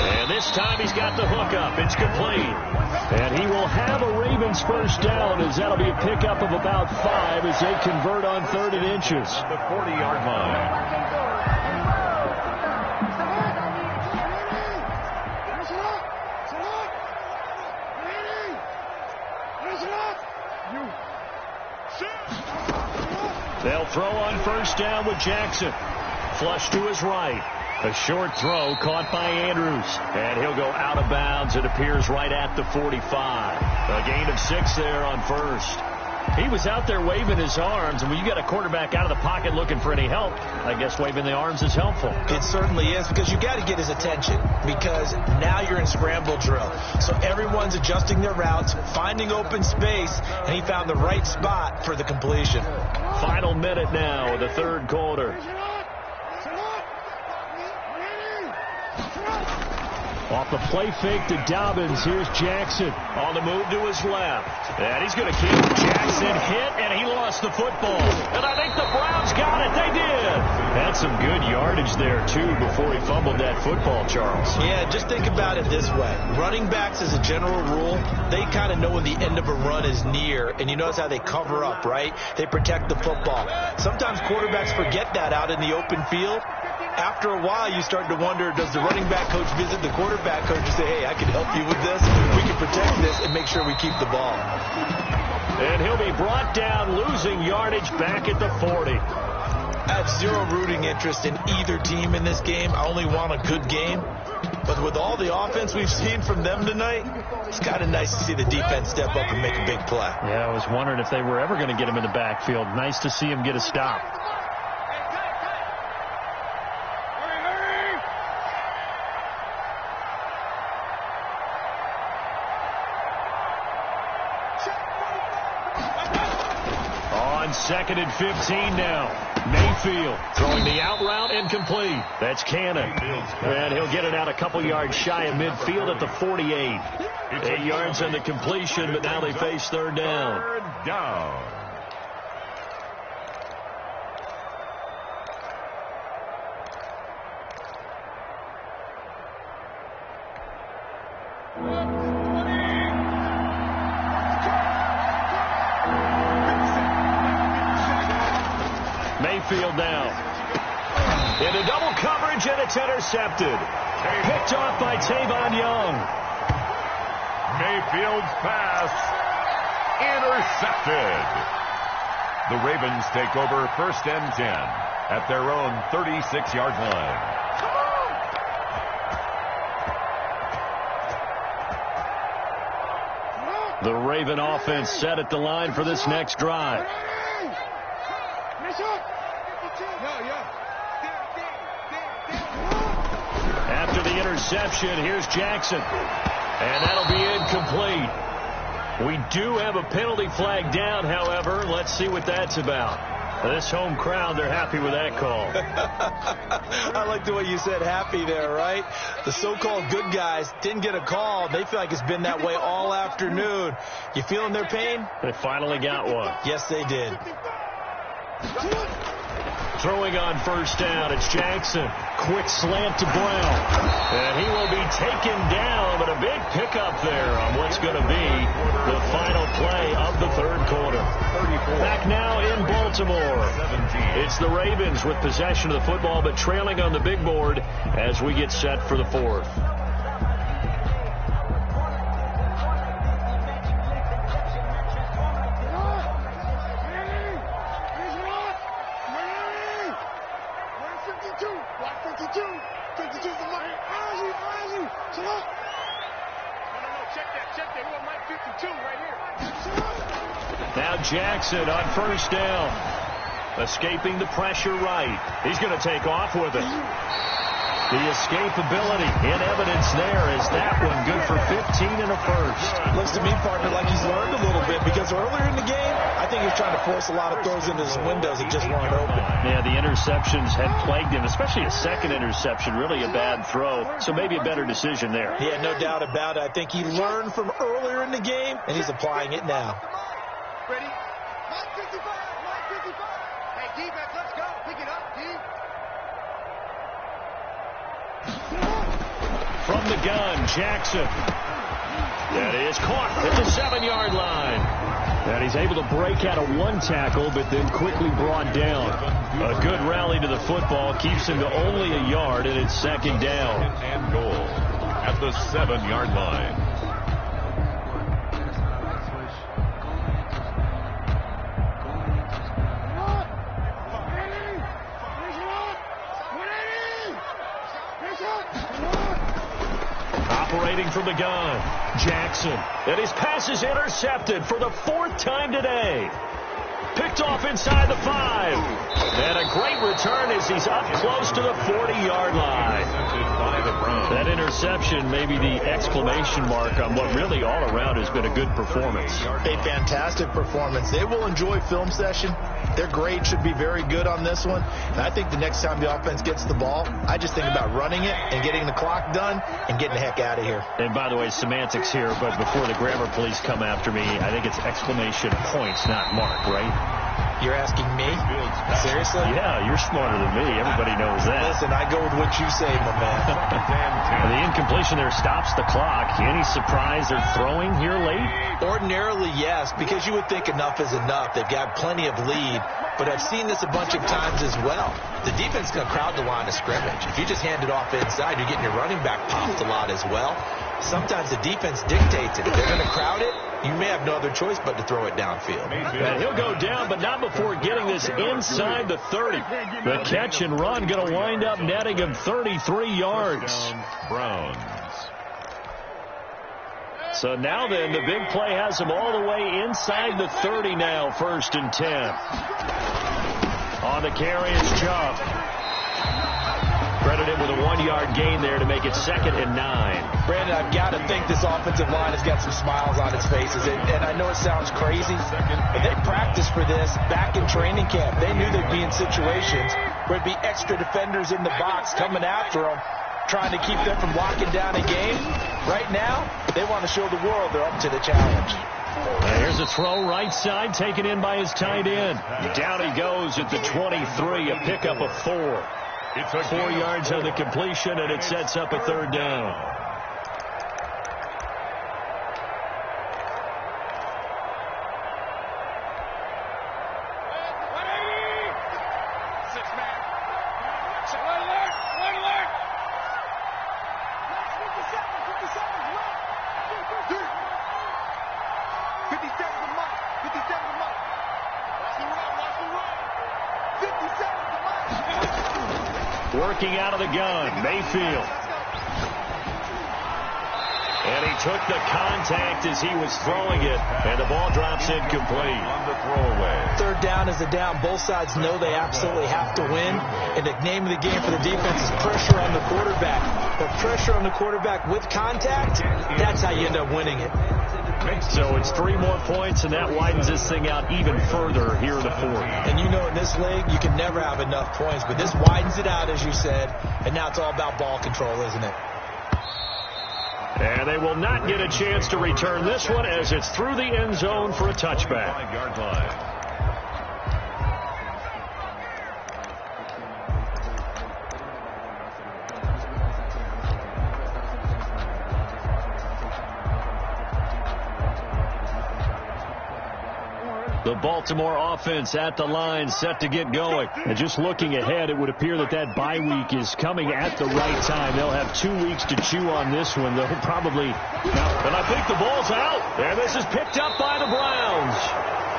And this time he's got the hook up. It's complete. And he will have a Ravens 1st down as that'll be a pickup of about 5 as they convert on 3rd and inches. At the 40-yard line. They'll throw on 1st down with Jackson. Flush to his right. A short throw caught by Andrews. And he'll go out of bounds. It appears right at the 45. A gain of 6 there on 1st. He was out there waving his arms. And when you got a quarterback out of the pocket looking for any help, I guess waving the arms is helpful. It certainly is, because you got to get his attention, because now you're in scramble drill. So everyone's adjusting their routes, finding open space, and he found the right spot for the completion. Final minute now of the 3rd quarter. Off the play fake to Dobbins. Here's Jackson on the move to his left. And he's going to keep Jackson hit, and he lost the football. And I think the Browns got it. They did. Had some good yardage there, too, before he fumbled that football, Charles. Yeah, just think about it this way. Running backs, as a general rule, they kind of know when the end of a run is near. And you notice how they cover up, right? They protect the football. Sometimes quarterbacks forget that out in the open field. After a while, you start to wonder, does the running back coach visit the quarterback coach and say, hey, I can help you with this, we can protect this, and make sure we keep the ball. And he'll be brought down, losing yardage back at the 40. I have zero rooting interest in either team in this game. I only want a good game. But with all the offense we've seen from them tonight, it's kind of nice to see the defense step up and make a big play. Yeah, I was wondering if they were ever going to get him in the backfield. Nice to see him get a stop. On 2nd and 15 now. Mayfield throwing the out route incomplete. That's Cannon. And he'll get it out a couple yards shy of midfield at the 48. 8 yards on the completion, but now they face third down. Third down. Mayfield now. Into double coverage, and it's intercepted. Picked off by Tavon Young. Mayfield's pass intercepted. The Ravens take over 1st and 10 at their own 36-yard line. The Raven offense set at the line for this next drive. After the interception, here's Jackson. And that'll be incomplete. We do have a penalty flag down, however. Let's see what that's about. This home crowd, they're happy with that call. I like the way you said happy there, right? The so-called good guys didn't get a call. They feel like it's been that way all afternoon. You feeling their pain? They finally got one. Yes, they did. Throwing on 1st down, it's Jackson. Quick slant to Brown. And he will be taken down, but a big pickup there on what's going to be the final play of the 3rd quarter. Back now in Baltimore. It's the Ravens with possession of the football, but trailing on the big board as we get set for the 4th. Now Jackson on 1st down. Escaping the pressure right. He's going to take off with it. The escapability in evidence there is that one good for 15 and a first. Looks to me, partner, like he's learned a little bit because earlier in the game, I think he was trying to force a lot of throws into his windows that just weren't open. Yeah, the interceptions had plagued him, especially a second interception, really a bad throw. So maybe a better decision there. Yeah, no doubt about it. I think he learned from earlier in the game, and he's applying it now. Ready? Line 55, line 55. Hey, defense, let's go. Pick it up, D. From the gun, Jackson. That is caught at the 7-yard line. And he's able to break out of one tackle, but then quickly brought down. A good rally to the football keeps him to only a yard, and it's 2nd down. And goal at the 7-yard line. Operating from the gun, Jackson. And his pass is intercepted for the 4th time today. Picked off inside the 5. And a great return as he's up close to the 40-yard line. That interception may be the exclamation mark on what really all around has been a good performance. A fantastic performance. They will enjoy film session. Their grade should be very good on this one. And I think the next time the offense gets the ball, I just think about running it and getting the clock done and getting the heck out of here. And by the way, semantics here, but before the grammar police come after me, I think it's exclamation points, not mark, right? You're asking me? Seriously? Yeah, you're smarter than me. Everybody knows that. Listen, I go with what you say, my man. The incompletion there stops the clock. Any surprise they're throwing here late? Ordinarily, yeah. yes, because you would think enough is enough. They've got plenty of lead, but I've seen this a bunch of times as well. The defense is going to crowd the line of scrimmage. If you just hand it off inside, you're getting your running back popped a lot as well. Sometimes the defense dictates it. If they're going to crowd it, you may have no other choice but to throw it downfield. And he'll go down, but not before getting this inside the 30. The catch and run going to wind up netting him 33 yards. Browns. So now then, the big play has him all the way inside the 30 now, 1st and 10. On the carry is Chubb. Credited with a 1-yard gain there to make it 2nd and 9. Brandon, I've got to think this offensive line has got some smiles on its faces. And I know it sounds crazy, but they practiced for this back in training camp. They knew they'd be in situations where there'd be extra defenders in the box coming after them, trying to keep them from locking down a game. Right now, they want to show the world they're up to the challenge. Here's a throw right side, taken in by his tight end. Down he goes at the 23, a pickup of 4. 4 yards on the completion, and it sets up a 3rd down. Working out of the gun, Mayfield. And he took the contact as he was throwing it, and the ball drops incomplete. On the throwaway. 3rd down is a down. Both sides know they absolutely have to win. And the name of the game for the defense is pressure on the quarterback. But pressure on the quarterback with contact, that's how you end up winning it. So it's 3 more points, and that widens this thing out even further here in the 4th. And you know in this league, you can never have enough points. But this widens it out, as you said. And now it's all about ball control, isn't it? And they will not get a chance to return this one as it's through the end zone for a touchback. 5-yard line. The Baltimore offense at the line, set to get going. And just looking ahead, it would appear that that bye week is coming at the right time. They'll have 2 weeks to chew on this one. They'll probably... And I think the ball's out. And this is picked up by the Browns.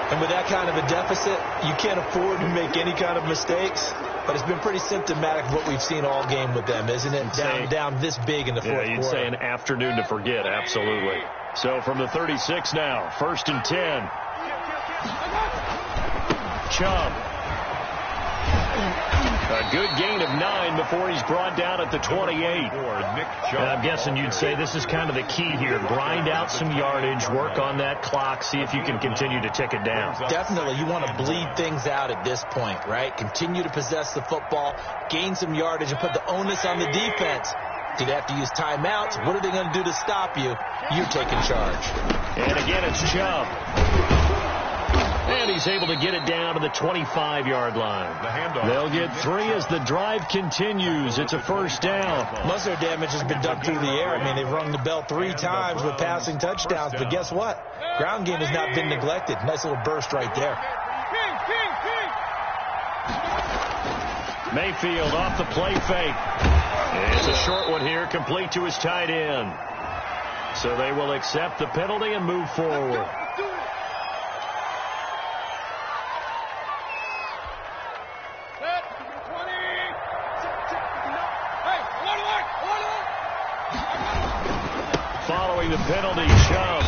And with that kind of a deficit, you can't afford to make any kind of mistakes. But it's been pretty symptomatic of what we've seen all game with them, isn't it? Down this big in the fourth quarter. You'd say an afternoon to forget, absolutely. So from the 36 now, 1st and 10. Chubb. A good gain of 9 before he's brought down at the 28. And I'm guessing you'd say this is kind of the key here. Grind out some yardage, work on that clock, see if you can continue to tick it down. Definitely. You want to bleed things out at this point, right? Continue to possess the football, gain some yardage, and put the onus on the defense. Do they have to use timeouts? What are they going to do to stop you? You're taking charge. And again, it's Chubb. And he's able to get it down to the 25-yard line. They'll get 3 as the drive continues. It's a 1st down. Most of their damage has been done through the air. I mean, they've rung the bell 3 times with passing touchdowns. But guess what? Ground game has not been neglected. Nice little burst right there. Mayfield off the play fake. It's a short one here, complete to his tight end. So they will accept the penalty and move forward. Following the penalty, Chubb.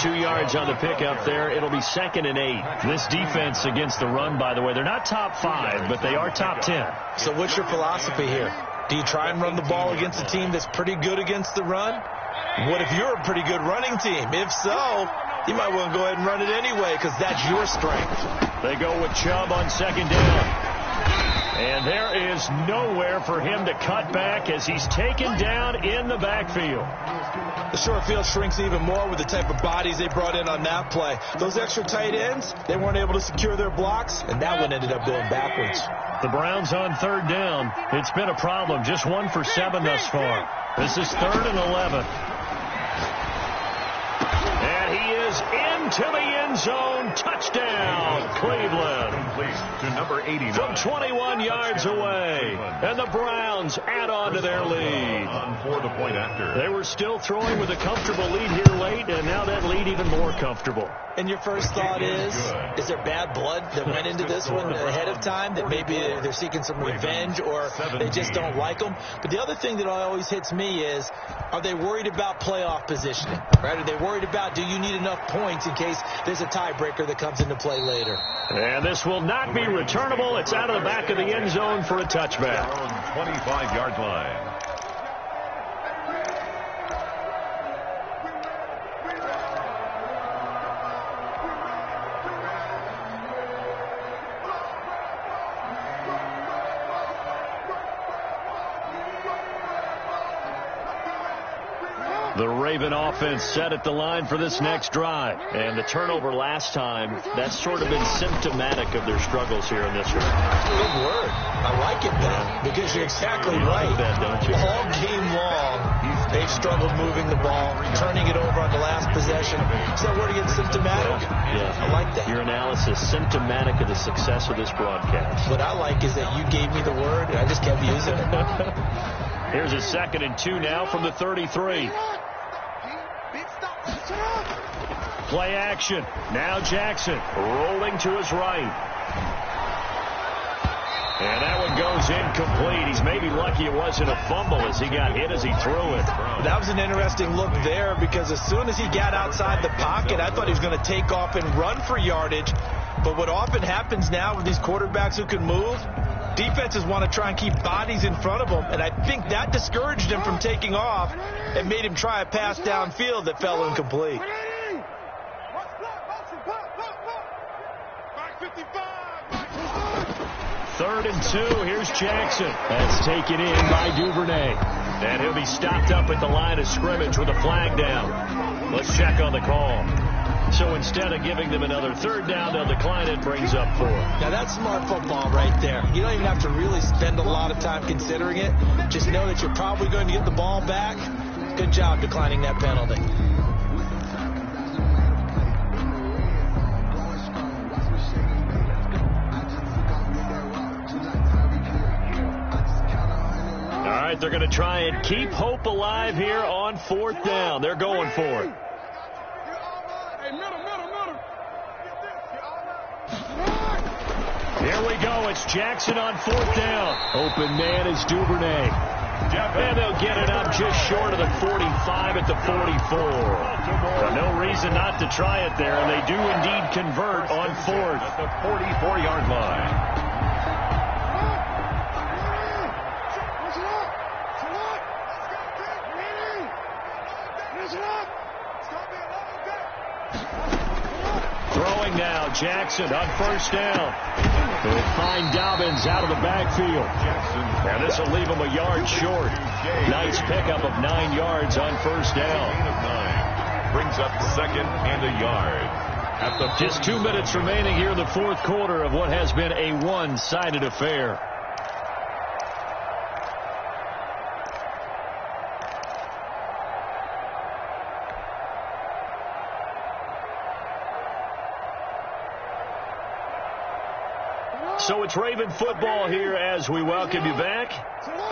2 yards on the pickup there. It'll be 2nd and 8. This defense against the run, by the way, they're not top 5, but they are top 10. So what's your philosophy here? Do you try and run the ball against a team that's pretty good against the run? What if you're a pretty good running team? If so, you might want to go ahead and run it anyway because that's your strength. They go with Chubb on 2nd down. And there is nowhere for him to cut back as he's taken down in the backfield. The short field shrinks even more with the type of bodies they brought in on that play. Those extra tight ends, they weren't able to secure their blocks, and that one ended up going backwards. The Browns on 3rd down. It's been a problem. Just 1 for 7 thus far. This is 3rd and 11. And he is into the end zone. Touchdown, Cleveland. Complete to number 89. From 21 yards away. And the Browns add on to their lead. On for the point after. They were still throwing with a comfortable lead here late, and now that lead even more comfortable. And your first thought is there bad blood that went into this one ahead of time, that maybe they're seeking some revenge or they just don't like them? But the other thing that always hits me is, are they worried about playoff positioning? Right? Are they worried about, do you need enough points in case there's a tiebreaker that comes into play later? And this will not be returnable. It's out of the back of the end zone for a touchback. 25-yard line. The Raven offense set at the line for this next drive. And the turnover last time, that's sort of been symptomatic of their struggles here in this one. Good word. I like it, though, because you're exactly right. Like that, don't you? All game long, they've struggled moving the ball, turning it over on the last possession. Is that word again, symptomatic? Yeah. I like that. Your analysis, symptomatic of the success of this broadcast. What I like is that you gave me the word, and I just kept using it. Here's a 2nd and 2 now from the 33. Play action. Now Jackson rolling to his right. And that one goes incomplete. He's maybe lucky it wasn't a fumble as he got hit as he threw it. That was an interesting look there, because as soon as he got outside the pocket, I thought he was going to take off and run for yardage. But what often happens now with these quarterbacks who can move, defenses want to try and keep bodies in front of them, and I think that discouraged him from taking off and made him try a pass downfield that fell incomplete. 3rd and 2. Here's Jackson. That's taken in by Duvernay. And he'll be stopped up at the line of scrimmage with a flag down. Let's check on the call. So instead of giving them another 3rd down, they'll decline it, brings up 4. Now that's smart football right there. You don't even have to really spend a lot of time considering it. Just know that you're probably going to get the ball back. Good job declining that penalty. All right, they're going to try and keep hope alive here on 4th down. They're going for it. Here we go. It's Jackson on 4th down. Open man is Duvernay. And they'll get it up just short of the 45 at the 44. So no reason not to try it there, and they do indeed convert on 4th. At the 44-yard line. Throwing now, Jackson on 1st down. They'll find Dobbins out of the backfield. And this will leave him a yard short. Nice pickup of 9 yards on 1st down. Brings up 2nd and a yard. Just 2 minutes remaining here in the 4th quarter of what has been a one-sided affair. So it's Raven football here as we welcome you back.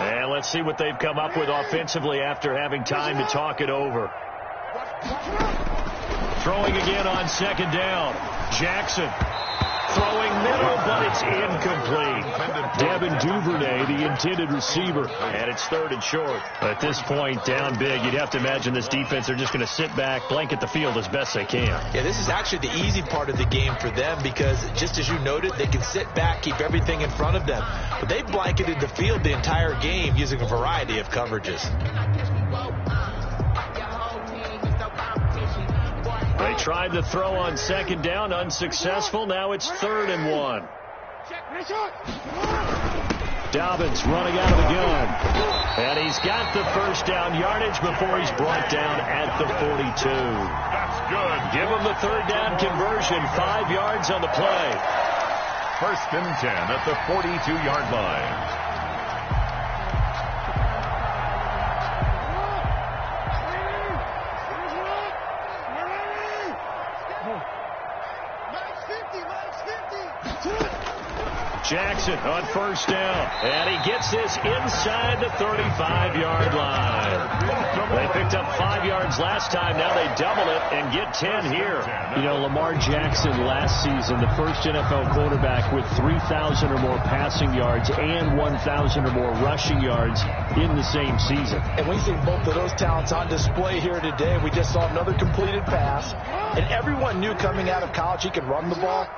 And let's see what they've come up with offensively after having time to talk it over. Throwing again on 2nd down. Jackson throwing middle, but it's incomplete. Devin Duvernay, the intended receiver, and it's 3rd and short. At this point, down big, you'd have to imagine this defense are just going to sit back, blanket the field as best they can. Yeah, this is actually the easy part of the game for them, because just as you noted, they can sit back, keep everything in front of them. But they've blanketed the field the entire game using a variety of coverages. They tried to throw on 2nd down, unsuccessful. Now it's 3rd and 1. Dobbins running out of the gun. And he's got the 1st down yardage before he's brought down at the 42. That's good. Give him the 3rd down conversion, 5 yards on the play. 1st and 10 at the 42-yard line. Jackson on first down, and he gets this inside the 35-yard line. They picked up 5 yards last time. Now they double it and get 10 here. You know, Lamar Jackson last season, the first NFL quarterback with 3,000 or more passing yards and 1,000 or more rushing yards in the same season. And we see both of those talents on display here today. We just saw another completed pass, and everyone knew coming out of college he could run the ball.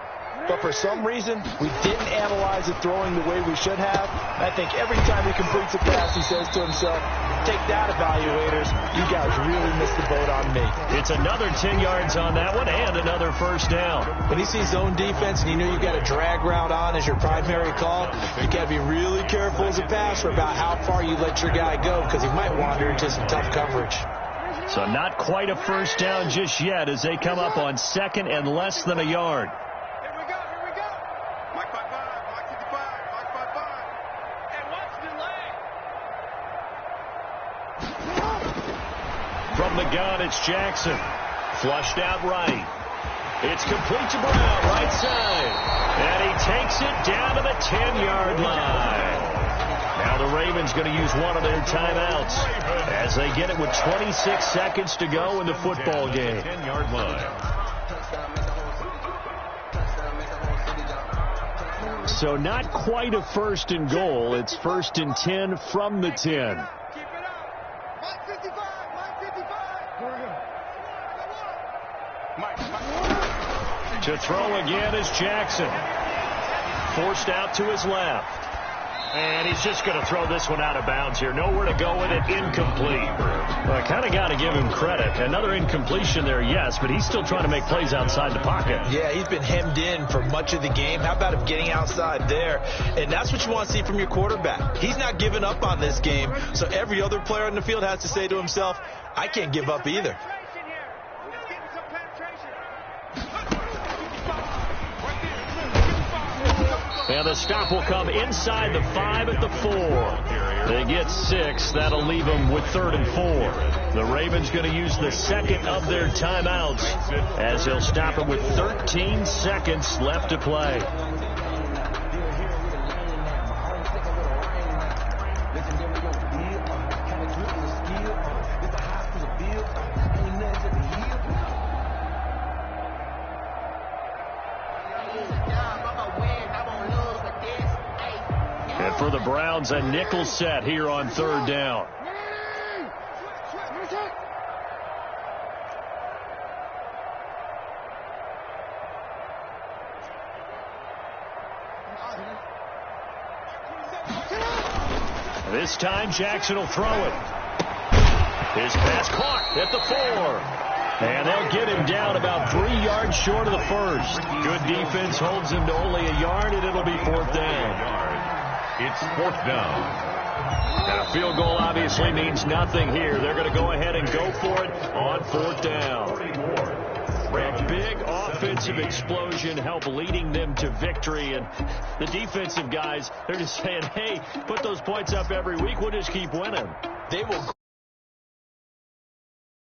But for some reason, we didn't analyze it throwing the way we should have. I think every time he completes a pass, he says to himself, take that, evaluators. You guys really missed the boat on me. It's another 10 yards on that one and another first down. When you see zone defense and you know you've got a drag route on as your primary call, you got to be really careful as a passer about how far you let your guy go because he might wander into some tough coverage. So not quite a first down just yet as they come up on second and less than a yard. From the gun, it's Jackson. Flushed out right. It's complete to Brown, right side. And he takes it down to the 10-yard line. Now the Ravens going to use one of their timeouts as they get it with 26 seconds to go in the football game. 10-yard line. So not quite a first and goal. It's first and 10 from the 10. To throw again is Jackson. Forced out to his left. And he's just going to throw this one out of bounds here. Nowhere to go with it. Incomplete. Well, I kind of got to give him credit. Another incompletion there, yes, but he's still trying to make plays outside the pocket. Yeah, he's been hemmed in for much of the game. How about him getting outside there? And that's what you want to see from your quarterback. He's not giving up on this game, so every other player on the field has to say to himself, I can't give up either. And the stop will come inside the 5 at the 4. They get 6. That'll leave them with 3rd and 4. The Ravens going to use the second of their timeouts as they'll stop it with 13 seconds left to play. For the Browns, a nickel set here on 3rd down. This time Jackson will throw it. His pass caught at the 4. And they'll get him down about 3 yards short of the first. Good defense holds him to only a yard, and it'll be 4th down. It's 4th down. And a field goal obviously means nothing here. They're going to go ahead and go for it on 4th down. A big offensive explosion helped leading them to victory. And the defensive guys, they're just saying, hey, put those points up every week. We'll just keep winning. They will